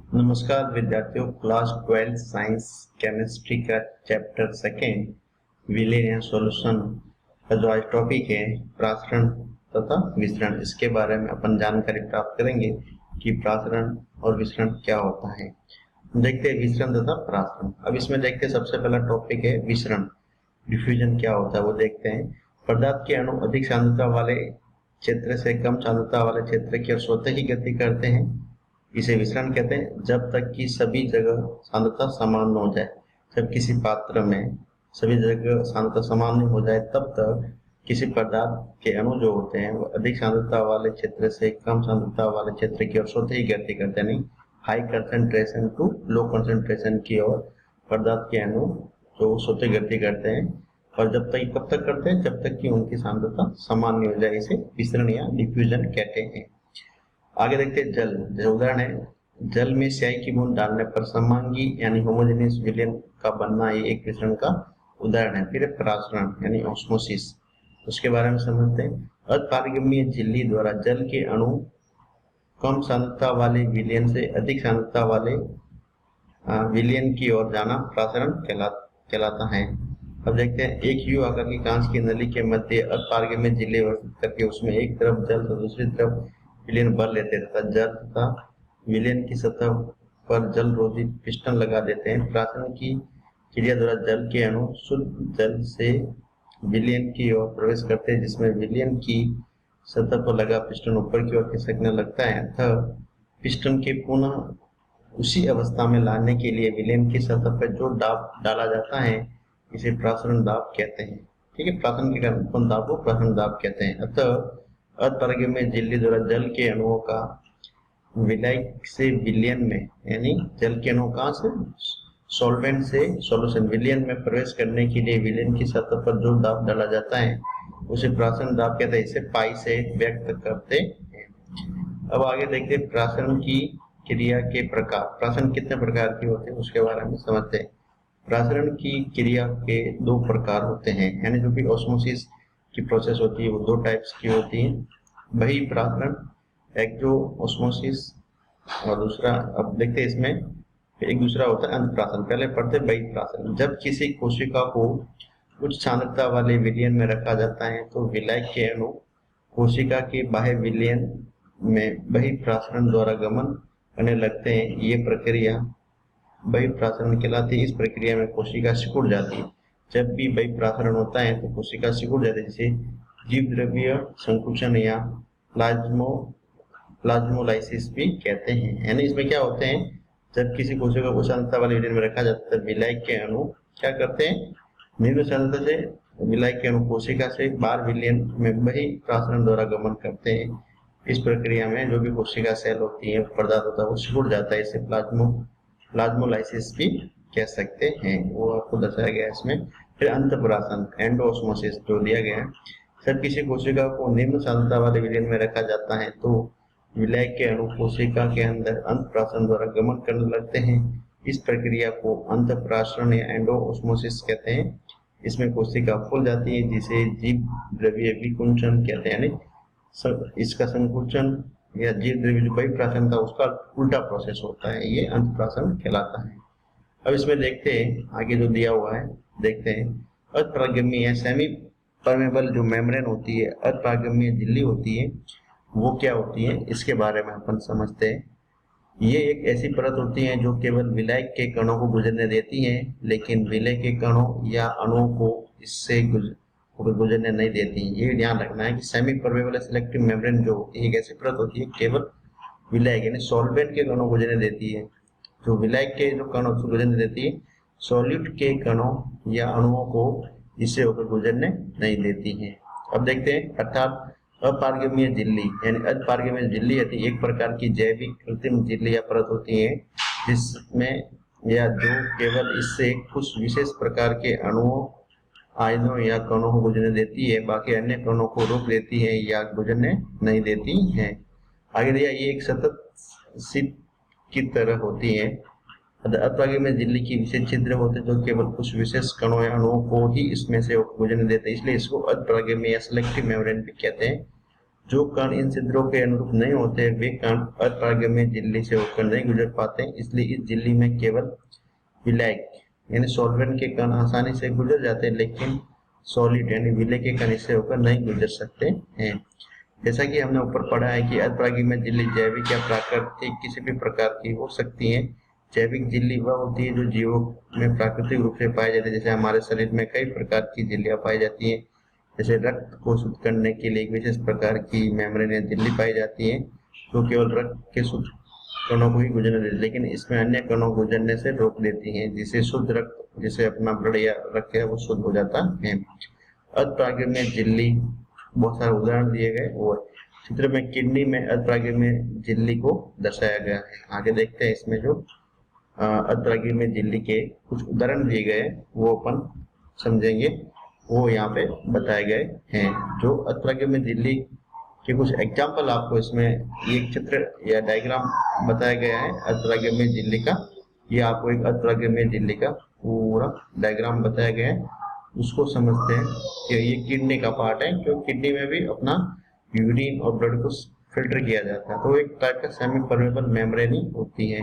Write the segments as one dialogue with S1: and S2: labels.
S1: नमस्कार विद्यार्थियों, class 12 science chemistry का chapter second villain and solution का जो आज टॉपिक है प्रासरण तथा विसरण, इसके बारे में अपन जानकारी प्राप्त करेंगे कि प्रासरण और विसरण क्या होता है। देखते हैं विसरण तथा प्रासरण। अब इसमें देखते हैं सबसे पहला टॉपिक है विसरण, डिफ्यूजन क्या होता है वो देखते हैं। पदार्थ के अणु अधिक सांद्रता वाले क्षेत्र से कम सांद्रता वाले क्षेत्र की ओर स्वतः ही गति करते हैं, इसे विसरण कहते हैं। जब तक कि सभी जगह सांद्रता समान न हो जाए, जब किसी पात्र में सभी जगह सांद्रता समान नहीं हो जाए तब तक किसी पदार्थ के अणु जो होते हैं वो अधिक सांद्रता वाले क्षेत्र से कम सांद्रता वाले क्षेत्र की ओर स्वतः ही गति करते हैं, नहीं high concentration to low concentration की ओर पदार्थ के अणु जो स्वतः गति करते हैं। और जब तक कब तक करते हैं, जब तक कि उनकी सांद्रता समान नहीं हो जाए, इसे विसरण या डिफ्यूजन कहते हैं। आगे देखते हैं जल। जो उदाहरण है, जल में स्याही की बूंद डालने पर समांगी यानी होमोजेनियस विलयन का बनना ये एक विसरण का उदाहरण है। फिर प्रासरण यानी ऑस्मोसिस, उसके बारे में समझते हैं। अपारगम्य झिल्ली द्वारा जल के अणु कम सांद्रता वाले विलयन से अधिक सांद्रता वाले विलयन की ओर जाना प्रासरण कहलाता है। अब देखते हैं, एक यू आकार की कांच की नली के मध्य अपारगम्य झिल्ली व्यवस्थित करके उसमें एक तरफ जल तो दूसरी तरफ विलयन भर लेते तथा जल तथा विलयन की सतह पर जल रोधी पिस्टन लगा देते हैं। प्रासरण की क्रिया द्वारा जल के अणु शुद्ध जल से विलयन की ओर प्रवेश करते हैं, जिसमें विलयन की सतह पर लगा पिस्टन ऊपर की ओर खिसकने लगता है अतः पिस्टन के पुनः उसी अवस्था में लाने के लिए विलयन की सतह पर जो दाब डाला जाता है इसे प्रासरण दाब कहते हैं। ठीक है, प्रासरण के कारण उत्पन्न दाब को प्रासरण दाब कहते हैं। अतः अपारगम्य झिल्ली द्वारा जल के अणुओं का विलय से विलयन में यानी जल के अणु कहाँ से सॉल्वेंट से सॉल्यूशन विलयन में प्रवेश करने के लिए विलयन की सतह पर जो दाब डाला जाता है उसे प्रासरण दाब कहते हैं। इसे पाई से व्यक्त करते हैं। अब आगे देखते हैं प्रासरण की क्रिया के प्रकार। प्रासरण कितने प्रकार की होते हैं उसके बारे में समझते हैं। प्रासरण की क्रिया के दो प्रकार होते हैं, यानी जो भी ऑस्मोसिस की प्रोसेस होती है वो दो टाइप्स की होती है। बही प्रासरण, एक्जो ऑस्मोसिस, और दूसरा अब देखते हैं इसमें एक दूसरा होता है अंत प्रासरण। पहले पढ़ते बही प्रासरण। जब किसी कोशिका को उच्च सांद्रता वाले विलयन में रखा जाता है तो विलय के अणु कोशिका के बाह्य विलयन में बही प्रासरण द्वारा गमन करने लगते हैं। ये प्रक्रिया बही प्रासरण कहलाती है। इस प्रक्रिया में कोशिका सिकुड़ जाती है। जब भी बही प्रासरण होता है तो कोशिका सिकुड़ जाती है, जिसे जीव द्रव्य संकुचन या प्लाज्मोलाइसिस भी कहते हैं। यानी इसमें क्या होते हैं, जब किसी कोशिका को सांद्रता वाले विलयन में रखा जाता है विलय के अणु क्या करते हैं, निम्न सांद्रता से विलय के अणु कोशिका से बाहर विलयन में बही प्रासरण द्वारा गमन करते हैं। इस प्रक्रिया में जो भी कोशिका सेल होती है पदार्थ होता है वो सिकुड़ जाता है। इसे प्लाज्मोलाइसिस भी कह सकते हैं, वो आपको दर्शाया गया है इसमें। फिर अंत प्रासरण एंडोऑस्मोसिस जो दिया गया है, जब किसी कोशिका को निम्न सांद्रता वाले विलयन में रखा जाता है तो विलय के अणु कोशिका के अंदर अंत प्रासरण द्वारा गमन करने लगते हैं। इस प्रक्रिया को अंत प्रासरण या एंडोऑस्मोसिस कहते हैं। इसमें कोशिका फूल जाती है, जिसे जीव द्रव्य विकुंचन कहते हैं। यानी इसका संकुचन या जीव द्रव्य जो बही प्रासरण था उसका उल्टा प्रोसेस होता है, ये अंत प्रासरण कहलाता है। अब इसमें देखते हैं आगे जो दिया हुआ है, देखते हैं अपारगम्य या सेमी परमेबल जो मेम्ब्रेन होती है, अपारगम्य झिल्ली होती है, वो क्या होती है इसके बारे में अपन समझते हैं। ये एक ऐसी परत होती है जो केवल विलय के कणों को गुजरने देती है, लेकिन विलय के कणों या अणुओं को इससे गुजरने नहीं देती। ये ध्यान रखना है कि सेमी परमेबल सिलेक्टिव मेम्ब्रेन जो होती है एक ऐसी परत होती है केवल विलय यानी सॉल्वेंट के कणों को गुजरने देती है। जो विलय के जो कणों को गुजरने देती है, सॉल्यूट के कणों या अणुओं को इससे होकर गुजरने नहीं देती है। अब देखते हैं, अर्थात अपारगम्य झिल्ली यानी अपारगम्य झिल्ली एक प्रकार की जैविक कृत्रिम झिल्ली या परत होती है जिसमें या जो केवल इससे कुछ विशेष प्रकार के अणुओं आयनों या कणों को गुजरने देती है, बाकी अन्य कणों को रोक देती है या गुजरने नहीं देती है। आगे दिया, ये एक सतत शीट की तरह होती है। अपारगम्य झिल्ली की विशेष छिद्र होते हैं जो केवल कुछ विशेष कणों या अणुओं को ही इसमें से गुजरने देते हैं, इसलिए इसको अपारगम्य या सिलेक्टिव मेम्ब्रेन भी कहते हैं। जो कण इन छिद्रों के अनुरूप नहीं होते वे कण अपारगम्य झिल्ली से होकर नहीं गुजर पाते, इसलिए इस झिल्ली में केवल विलायक यानी सॉल्वेंट के कण आसानी से गुजर जाते हैं, लेकिन सॉलिड यानी विलय के कण इससे होकर नहीं गुजर सकते हैं। जैसा कि हमने ऊपर पढ़ा है कि अपारगम्य झिल्ली जैविक या प्राकृतिक किसी भी प्रकार की हो सकती है। जैविक झिल्ली वह होती है जो जीवों में प्राकृतिक रूप से पाई जाती है। जैसे हमारे शरीर में कई प्रकार की झिल्लियां पाई जाती हैं। जैसे रक्त को शुद्ध करने के लिए एक विशेष प्रकार की मेम्ब्रेन या झिल्ली पाई जाती है जो केवल रक्त के शुद्ध कणों को ही गुजरने देती है, लेकिन इसमें अन्य कणों गुजरने से रोक देती है, जिससे शुद्ध रक्त जिसे अपना ब्लड या रक्त है वो शुद्ध हो जाता है। अपारगम्य झिल्ली बहुत सारे उदाहरण दिए गए और चित्र में किडनी में अपारगम्य झिल्ली को दर्शाया गया है। आगे देखते हैं इसमें जो अपारगम्य झिल्ली के कुछ उदाहरण दिए गए वो अपन समझेंगे, वो यहाँ पे बताए गए हैं। जो अपारगम्य झिल्ली के कुछ एग्जाम्पल आपको इसमें एक चित्र या डायग्राम बताया गया है अपारगम्य झिल्ली का। ये आपको एक अपारगम्य झिल्ली का पूरा डायग्राम बताया गया है, उसको समझते हैं कि ये किडनी का पार्ट है, क्योंकि किडनी में भी अपना यूरिन और ब्लड को फिल्टर किया जाता है। तो एक टाइप का सेमी परमेबल मेम्ब्रेन ही होती है।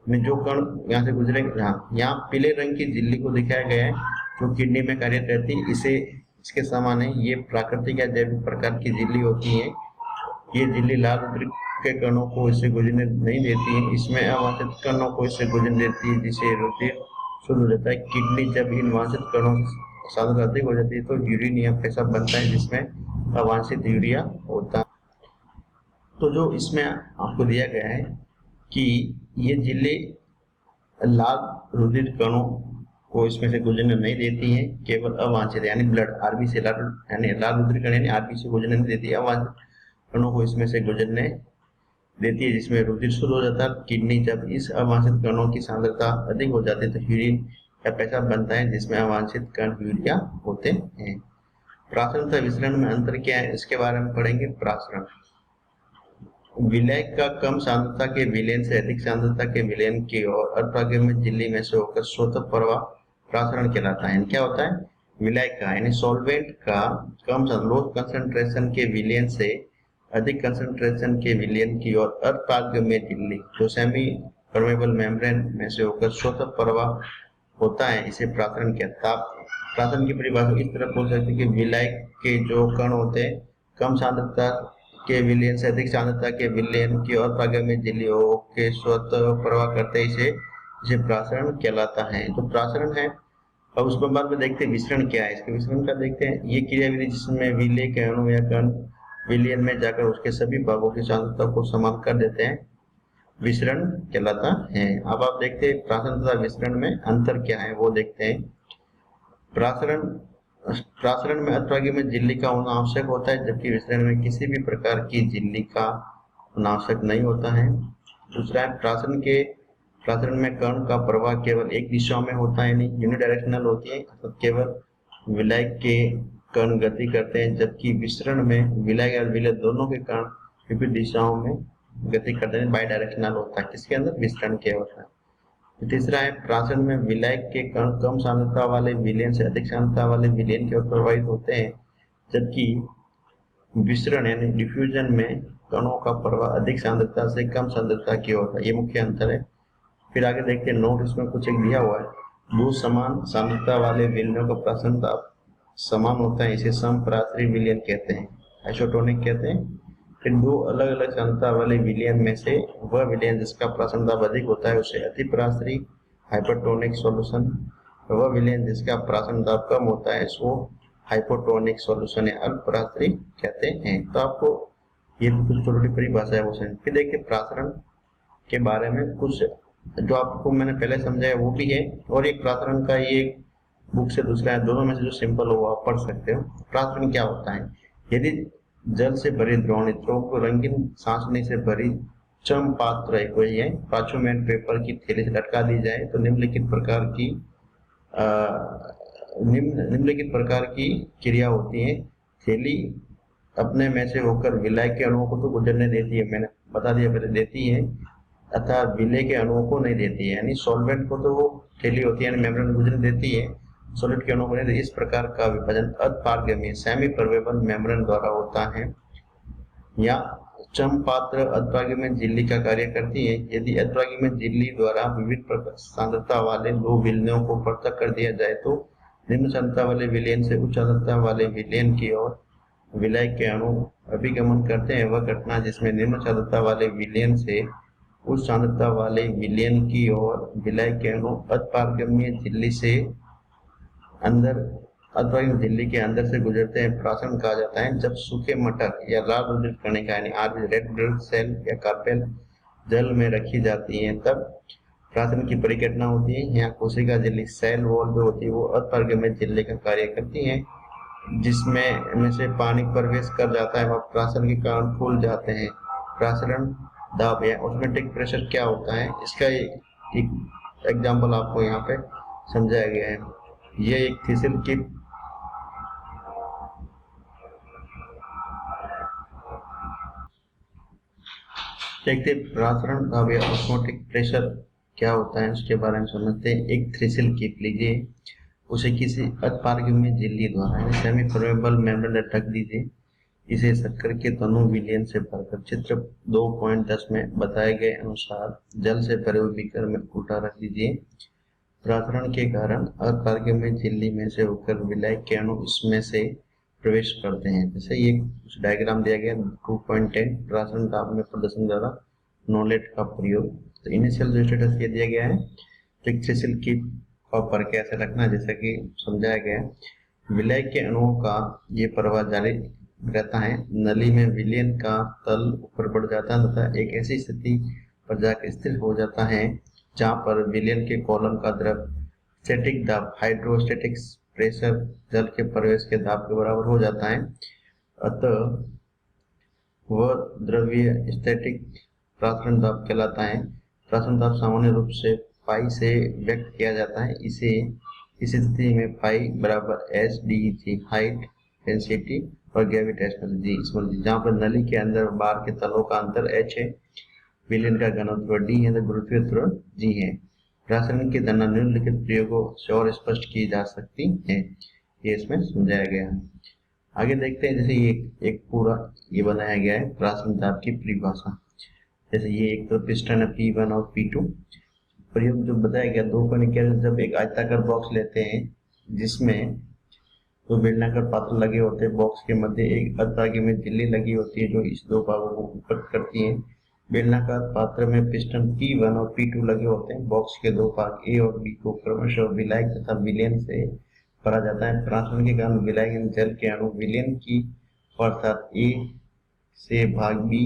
S1: जो कण यहाँ से गुजरेंगे, यहाँ पीले रंग की झिल्ली को दिखाया गया है जो किडनी में कार्यरत रहती है। इसे इसके समान है, ये प्राकृतिक या जैविक प्रकार की झिल्ली होती है। ये झिल्ली लाल रुधिर के कणों को इससे गुजरने नहीं देती है, इसमें अवांछित कणों को इससे गुजरने देती है, जिससे रुधिर शुद्ध हो जाता है। किडनी जब इन वांछित कणों सांद्रता अधिक हो जाती है तो यूरिन या पेशाब बनता है, जिसमें अवांछित यूरिया होता है। तो जो इसमें आपको दिया गया है कि ये झिल्ली लाल रुधिर कणों को इसमें से गुजरने नहीं देती है, केवल अवांछित यानी ब्लड आरबी से यानी लाल रुधिर कण यानी आरबी से गुजरने नहीं देती है, अवांछित कणों को इसमें से गुजरने देती है, जिसमें रुधिर शुद्ध हो जाता है। किडनी जब इस अवांछित कणों की सांद्रता अधिक हो जाती है तो यूरिन या पेशाब बनता है, जिसमें अवांछित कण यूरिया होते हैं। प्रासरण तथा विसरण में अंतर क्या है, इसके बारे में पढ़ेंगे। प्रासरण विलय का कम सांद्रता के विलयन से अधिक सांद्रता के विलयन की ओर अपारगम्य झिल्ली में से होकर स्वतः प्रवाह प्रासरण कहलाता है। क्या होता है, विलय का यानी सॉल्वेंट का कम लो कंसंट्रेशन के विलयन से अधिक कंसंट्रेशन के विलयन की ओर अपारगम्य झिल्ली जो सेमी परमेबल मेम्ब्रेन में से होकर स्वतः प्रवाह होता है, इसे प्रासरण कहता है। प्रासरण की परिभाषा इस तरह बोल सकते हैं कि विलय के जो कण होते हैं कम सांद्रता के विलयन से अधिक सांद्रता के विलयन की ओर अपारगम्य झिल्ली के स्वतः प्रवाह करते इसे प्रासरण कहलाता है। जो प्रासरण है अब उसके बाद में देखते हैं विसरण क्या है। इसके विसरण का देखते हैं, ये क्रियाविधि जिसमें विलय के अणु या कण विलयन में जाकर उसके सभी भागों की सांद्रता को समान कर देते हैं, विसरण कहलाता है। अब आप देखते हैं प्रासरण तथा विसरण में अंतर क्या है वो देखते हैं। प्रासरण में अपारगम्य झिल्ली का होना आवश्यक होता है, जबकि विसरण में किसी भी प्रकार की झिल्ली का होना आवश्यक नहीं होता है। दूसरा है प्रासरण में कण का प्रवाह केवल एक दिशा में होता है, नहीं यूनिडायरेक्शनल होती है, केवल विलय के कण गति करते हैं, जबकि विसरण में विलय और विलय दोनों के कण विभिन्न दिशाओं में गति करते हैं, बाई डायरेक्शनल होता है। किसके अंदर, विसरण के होता है। तीसरा है प्रासरण में विलय के कण कम सांद्रता वाले विलयन से अधिक सांद्रता वाले विलयन की ओर प्रवाहित होते हैं, जबकि विसरण यानी डिफ्यूजन में कणों का प्रवाह अधिक सांद्रता से कम सांद्रता की ओर होता है। ये मुख्य अंतर है। फिर आगे देखते हैं नोट, इसमें कुछ एक दिया हुआ है। दो समान सांद्रता वाले विलयनों का प्रासरण समान होता है, इसे समप्रासरी विलयन कहते हैं, आइसोटोनिक कहते हैं। फिर दो अलग अलग सांद्रता वाले विलयन में से वह विलयन जिसका प्रासरण दाब अधिक होता है उसे अतिप्रासरी हाइपरटोनिक सॉल्यूशन, वह विलयन जिसका प्रासरण दाब कम होता है इसको हाइपोटोनिक सॉल्यूशन या अल्पप्रासरी कहते हैं। तो आपको ये कुछ छोटी परिभाषा है वो समझ। फिर देखिए प्रासरण के बारे में कुछ जो आपको मैंने पहले समझाया वो भी है, और एक प्रासरण का ये बुक से दूसरा है, दोनों में से जो सिंपल हो वो आप पढ़ सकते हो। प्रासरण क्या होता है, यदि जल से भरी द्रोणित्रों को रंगीन सांसनी से भरी चम पात्र कोई है पार्चमेंट पेपर की थैली से लटका दी जाए तो निम्नलिखित प्रकार की क्रिया होती है। थैली अपने में से होकर विलय के अणुओं को तो गुजरने देती है, मैंने बता दिया पहले देती है, अतः विलय के अणुओं को नहीं देती है। यानी सॉल्वेंट को तो वो थैली होती है यानी मेम्ब्रेन गुजरने देती है, सॉलिड के अणुओं को नहीं देती। इस प्रकार का विभाजन अपारगम्य सेमी परमेबल मेम्ब्रेन द्वारा होता है। या चमपात्र अधभागी में झिल्ली का कार्य करती है। यदि अधभागी में झिल्ली द्वारा विविध प्रकार सांद्रता वाले दो विलयनों को पृथक कर दिया जाए तो निम्न सांद्रता वाले विलयन से उच्च सांद्रता वाले विलयन की ओर विलायक के अणु अभिगमन करते हैं। वह घटना जिसमें निम्न सांद्रता वाले विलयन से उच्च सांद्रता वाले विलयन की ओर विलायक के अणु अधपारगम्य झिल्ली से अंदर अधपारगम्य झिल्ली के अंदर से गुजरते हैं प्रासरण कहा जाता है। जब सूखे मटर या लाल रुधिर कणिका यानी रेड ब्लड सेल या कार्पेल जल में रखी जाती है तब प्रासरण की परिघटना होती है। यहाँ कोशिका झिल्ली सेल वॉल जो होती है वो अधपारगम्य झिल्ली का कार्य करती है, जिसमें से पानी प्रवेश कर जाता है, वह प्रासरण के कारण फूल जाते हैं। प्रासरण दाब या ऑटोमेटिक प्रेशर क्या होता है, इसका एक एग्जाम्पल आपको यहाँ पे समझाया गया है। ये एक थिसिल की देखते प्रासरण दाब या ऑटोमेटिक प्रेशर क्या होता है उसके बारे में समझते हैं। एक थ्रिसिल कीप लीजिए, उसे किसी अधपारगम्य झिल्ली द्वारा सेमी परमेबल मेम्ब्रेन ढक दीजिए। इसे शक्कर के दोनों विलयन से भरकर चित्र 2.10 में बताए गए अनुसार जल से भरे हुए बीकर में उल्टा रख दीजिए। प्रासरण के कारण अधपारगम्य झिल्ली में से होकर विलायक के अणु इसमें से प्रवेश करते हैं। जैसे ये कुछ डायग्राम दिया गया 2.10 प्रासरण दाब में प्रदर्शन द्वारा नॉलेज का प्रयोग। तो इनिशियल जो स्टेटस ये दिया गया है थ्रिसिल कीप पर कैसे रखना, जैसा कि समझाया गया है। विलायक के अणुओं का ये प्रवाह जारी रहता है। नली में विलयन का तल ऊपर बढ़ जाता है तथा एक ऐसी स्थिति पर जाकर स्थिर हो जाता है जहां पर विलयन के कॉलम का द्रव स्टैटिक दाब हाइड्रोस्टैटिक प्रेशर जल के प्रवेश के दाब के बराबर हो जाता है। अतः वह द्रव्य स्टैटिक प्रासरण दाब कहलाता है। प्रासरण दाब सामान्य रूप से पाई से व्यक्त किया जाता है। इसे इस स्थिति में पाई बराबर H D G height density और ग्रेविटेशनल जी स्मॉल, जहाँ पर नली के अंदर बाहर के तलों का अंतर एच है, विलयन का घनत्व डी है, तो गुरुत्वीय जी है। प्रासरण की गणना निम्नलिखित प्रयोगों से और स्पष्ट की जा सकती है, ये इसमें समझाया गया है। आगे देखते हैं, जैसे ये एक पूरा ये बनाया गया है प्रासरण दाब की परिभाषा। जैसे ये एक तो पिस्टन है P1 और P2। प्रयोग जो बताया गया, दो कणिका जब एक आयताकार बॉक्स लेते हैं जिसमें दो बेलनाकार पात्र लगे होते हैं, बॉक्स के मध्य एक अधभागी में झिल्ली लगी होती है जो इस दो भागों को ऊपर करती है। बेलनाकार पात्र में पिस्टन P1 और P2 लगे होते हैं। बॉक्स के दो भाग A और B को क्रमशः विलायक तथा विलयन से भरा जाता है। प्रासरण के कारण विलायक जल के अणु विलयन की अर्थात A से भाग B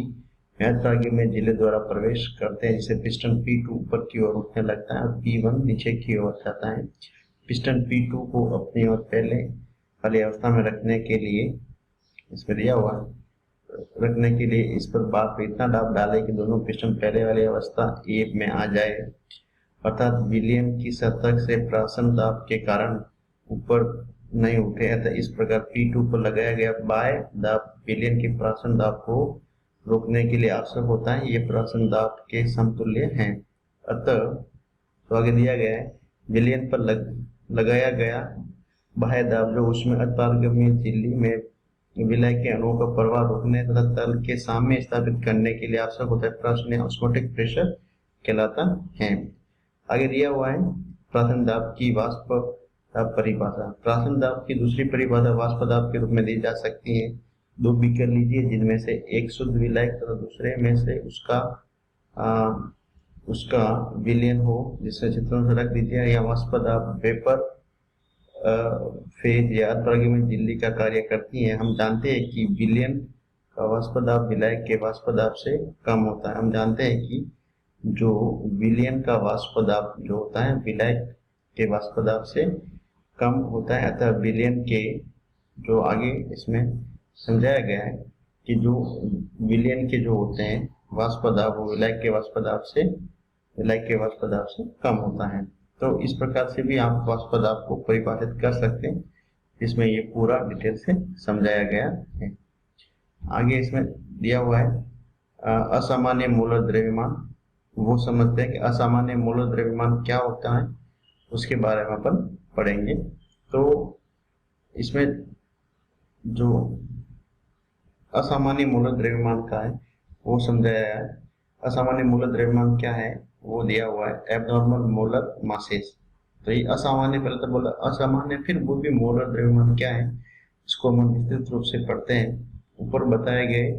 S1: अधभागी में झिल्ली द्वारा प्रवेश करते हैं, जिसे पिस्टन P2 ऊपर की ओर उठने लगता है और P1 नीचे की ओर जाता है। पिस्टन P2 को अपनी ओर पहले वाली अवस्था में रखने के लिए इसमें दिया हुआ रखने के लिए इस पर बार इतना दाब डाले कि दोनों पिस्टन पहले वाली अवस्था A में आ जाए, अर्थात विलयन की सतह से प्रासरण दाब के कारण ऊपर नहीं उठे। अतः इस प्रकार P2 पर लगाया गया बाह्य दाब विलयन की प्रासरण दाब को रोकने के लिए आवश्यक होता है। ये प्रासरण दाब के समतुल्य हैं। अतः तो आगे दिया गया है विलयन पर लगाया गया बाह्य दाब जो उसमें अधपारगम्य झिल्ली में विलायक के अणुओं का प्रवाह रोकने तथा तल के सामने स्थापित करने के लिए आवश्यक होता है प्रासरण ऑस्मोटिक प्रेशर कहलाता है। आगे दिया हुआ है प्रासरण दाब की वाष्प दाब परिभाषा। प्रासरण दाब की दूसरी परिभाषा वाष्प दाब के रूप में दी जा सकती है। दो बीकर लीजिए जिनमें से एक शुद्ध विलायक तथा दूसरे में से उसका विलयन हो, जिससे चित्रों से रख दीजिए। या वाष्प दाब वेपर फेज या अधपारगम्य झिल्ली का कार्य करती है। हम जानते हैं कि विलयन का वाष्प दाब विलायक के वाष्प दाब से कम होता है। हम जानते हैं कि जो विलयन का वाष्प दाब जो होता है विलायक के वाष्प दाब से कम होता है। अतः विलयन के जो आगे इसमें समझाया गया है कि जो विलयन के जो होते हैं वाष्प दाब वो विलायक के वाष्प दाब से कम होता है। तो इस प्रकार से भी आप वाष्प दाब को परिभाषित कर सकते हैं, इसमें ये पूरा डिटेल से समझाया गया है। आगे इसमें दिया हुआ है असामान्य मोलर द्रव्यमान। वो समझते हैं कि असामान्य मोलर द्रव्यमान क्या होता है, उसके बारे में अपन पढ़ेंगे। तो इसमें जो असामान्य मूलक द्रव्यमान का है वो समझाया है। असामान्य मूलक द्रव्यमान क्या है वो दिया हुआ है, एबनॉर्मल मोलर मासेस। तो ये असामान्य, पहले तो बोला असामान्य, फिर वो भी मोलर द्रव्यमान क्या है इसको हम विस्तृत रूप से पढ़ते हैं। ऊपर बताए गए